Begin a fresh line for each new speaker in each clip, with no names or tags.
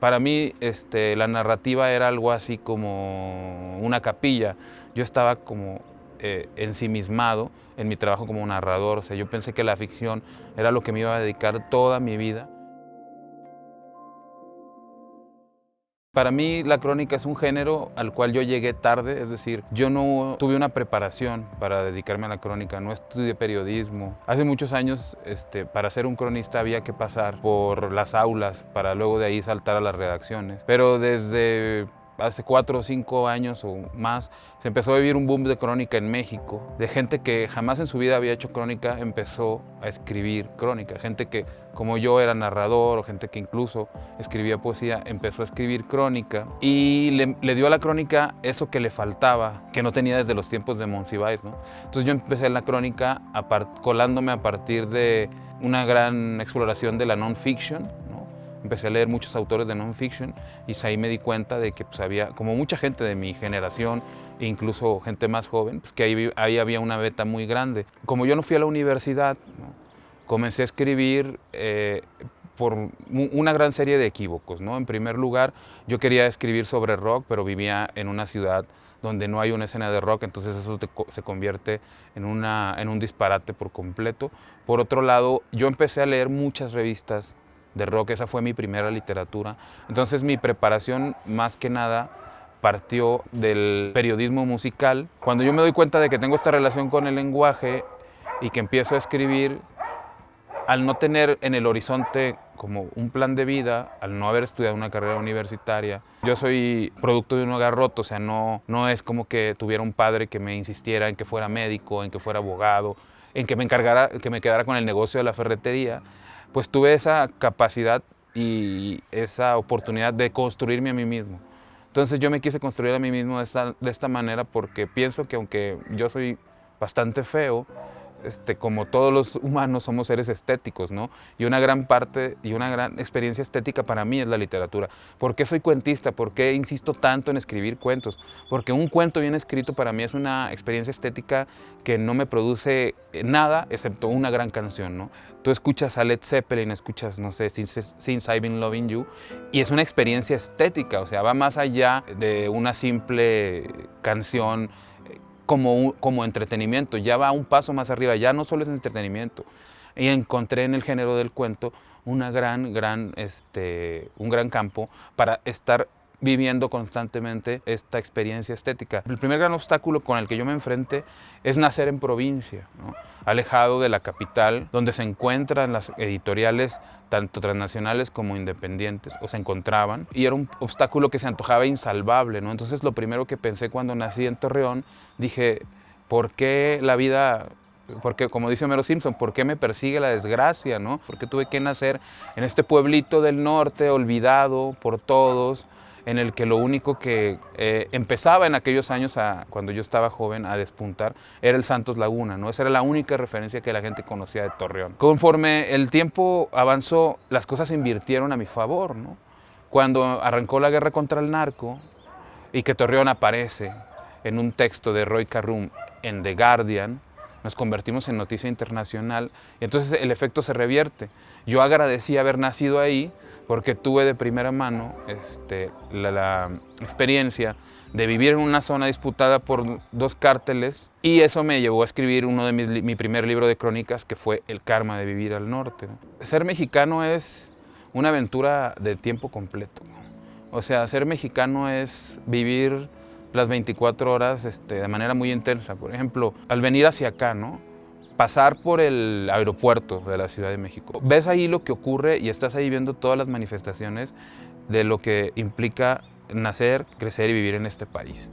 Para mí, la narrativa era algo así como una capilla. Yo estaba como ensimismado en mi trabajo como narrador. O sea, yo pensé que la ficción era lo que me iba a dedicar toda mi vida. Para mí la crónica es un género al cual yo llegué tarde, es decir, yo no tuve una preparación para dedicarme a la crónica, no estudié periodismo. Hace muchos años, para ser un cronista había que pasar por las aulas para luego de ahí saltar a las redacciones. Pero desde hace 4 o 5 años o más, se empezó a vivir un boom de crónica en México, de gente que jamás en su vida había hecho crónica, empezó a escribir crónica, gente que como yo era narrador o gente que incluso escribía poesía, empezó a escribir crónica y le dio a la crónica eso que le faltaba, que no tenía desde los tiempos de Monsiváis, ¿no? Entonces yo empecé en la crónica colándome a partir de una gran exploración de la non-fiction. Empecé a leer muchos autores de non-fiction y ahí me di cuenta de que pues, había, como mucha gente de mi generación, e incluso gente más joven, pues, que ahí había una beta muy grande. Como yo no fui a la universidad, ¿no? Comencé a escribir por una gran serie de equívocos, ¿no? En primer lugar, yo quería escribir sobre rock, pero vivía en una ciudad donde no hay una escena de rock, entonces eso se convierte en un disparate por completo. Por otro lado, yo empecé a leer muchas revistas de rock, esa fue mi primera literatura. Entonces mi preparación más que nada partió del periodismo musical. Cuando yo me doy cuenta de que tengo esta relación con el lenguaje y que empiezo a escribir, al no tener en el horizonte como un plan de vida, al no haber estudiado una carrera universitaria, yo soy producto de un hogar roto, o sea, no es como que tuviera un padre que me insistiera en que fuera médico, en que fuera abogado, en que me quedara con el negocio de la ferretería. Pues tuve esa capacidad y esa oportunidad de construirme a mí mismo. Entonces yo me quise construir a mí mismo de esta manera porque pienso que aunque yo soy bastante feo, como todos los humanos somos seres estéticos, ¿no? Y una gran parte y una gran experiencia estética para mí es la literatura. ¿Por qué soy cuentista? ¿Por qué insisto tanto en escribir cuentos? Porque un cuento bien escrito para mí es una experiencia estética que no me produce nada excepto una gran canción, ¿no? Tú escuchas a Led Zeppelin, escuchas, no sé, Since I've Been Loving You, y es una experiencia estética, o sea, va más allá de una simple canción como entretenimiento, ya va un paso más arriba, ya no solo es entretenimiento. Y encontré en el género del cuento un gran campo para estar viviendo constantemente esta experiencia estética. El primer gran obstáculo con el que yo me enfrenté es nacer en provincia, ¿no? Alejado de la capital, donde se encuentran las editoriales tanto transnacionales como independientes, o se encontraban, y era un obstáculo que se antojaba insalvable, ¿no? Entonces lo primero que pensé cuando nací en Torreón, dije, ¿por qué la vida, porque como dice Homero Simpson, ¿por qué me persigue la desgracia, no? ¿Por qué tuve que nacer en este pueblito del norte, olvidado por todos, en el que lo único que empezaba en aquellos años, cuando yo estaba joven, a despuntar, era el Santos Laguna, ¿no? Esa era la única referencia que la gente conocía de Torreón. Conforme el tiempo avanzó, las cosas se invirtieron a mi favor, ¿no? Cuando arrancó la guerra contra el narco y que Torreón aparece en un texto de Roy Carrum en The Guardian, nos convertimos en noticia internacional y entonces el efecto se revierte. Yo agradecí haber nacido ahí porque tuve de primera mano la experiencia de vivir en una zona disputada por 2 cárteles y eso me llevó a escribir mi primer libro de crónicas, que fue El karma de vivir al norte, ¿no? Ser mexicano es una aventura de tiempo completo, ¿no? O sea, ser mexicano es vivir las 24 horas de manera muy intensa. Por ejemplo, al venir hacia acá, ¿no? Pasar por el aeropuerto de la Ciudad de México. Ves ahí lo que ocurre y estás ahí viendo todas las manifestaciones de lo que implica nacer, crecer y vivir en este país.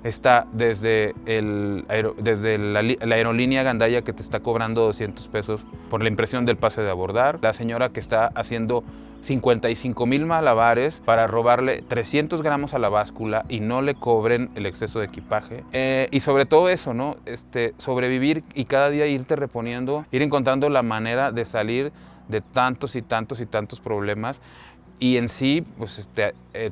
Está desde la aerolínea Gandaya, que te está cobrando 200 pesos por la impresión del pase de abordar, la señora que está haciendo 55,000 malabares para robarle 300 gramos a la báscula y no le cobren el exceso de equipaje. Y sobre todo eso, ¿no? Sobrevivir y cada día irte reponiendo, ir encontrando la manera de salir de tantos y tantos y tantos problemas. Y en sí, pues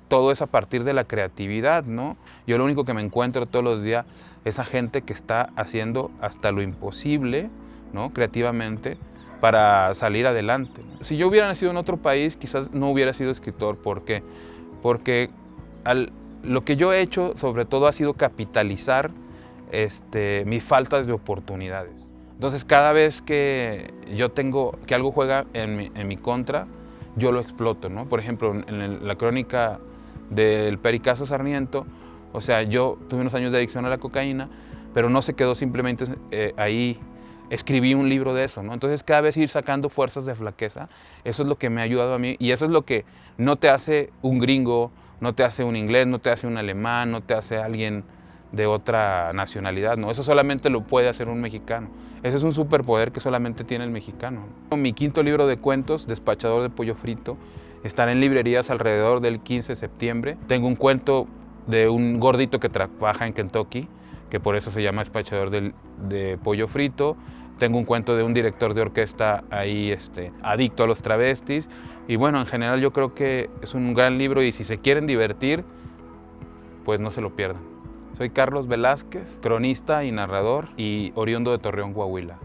todo es a partir de la creatividad, ¿no? Yo lo único que me encuentro todos los días es a gente que está haciendo hasta lo imposible, ¿no? Creativamente, para salir adelante. Si yo hubiera nacido en otro país, quizás no hubiera sido escritor. ¿Por qué? Porque lo que yo he hecho, sobre todo, ha sido capitalizar mis faltas de oportunidades. Entonces, cada vez que yo tengo que algo juega en mi contra, yo lo exploto, ¿no? Por ejemplo, en la crónica del Pericazo Sarmiento, o sea, yo tuve unos años de adicción a la cocaína, pero no se quedó simplemente ahí. Escribí un libro de eso, ¿no? Entonces, cada vez ir sacando fuerzas de flaqueza, eso es lo que me ha ayudado a mí, y eso es lo que no te hace un gringo, no te hace un inglés, no te hace un alemán, no te hace alguien de otra nacionalidad, ¿no? Eso solamente lo puede hacer un mexicano. Ese es un superpoder que solamente tiene el mexicano. Mi quinto libro de cuentos, Despachador de Pollo Frito, estará en librerías alrededor del 15 de septiembre. Tengo un cuento de un gordito que trabaja en Kentucky, que por eso se llama Despachador de Pollo Frito. Tengo un cuento de un director de orquesta ahí adicto a los travestis. Y bueno, en general yo creo que es un gran libro, y si se quieren divertir, pues no se lo pierdan. Soy Carlos Velázquez, cronista y narrador y oriundo de Torreón, Coahuila.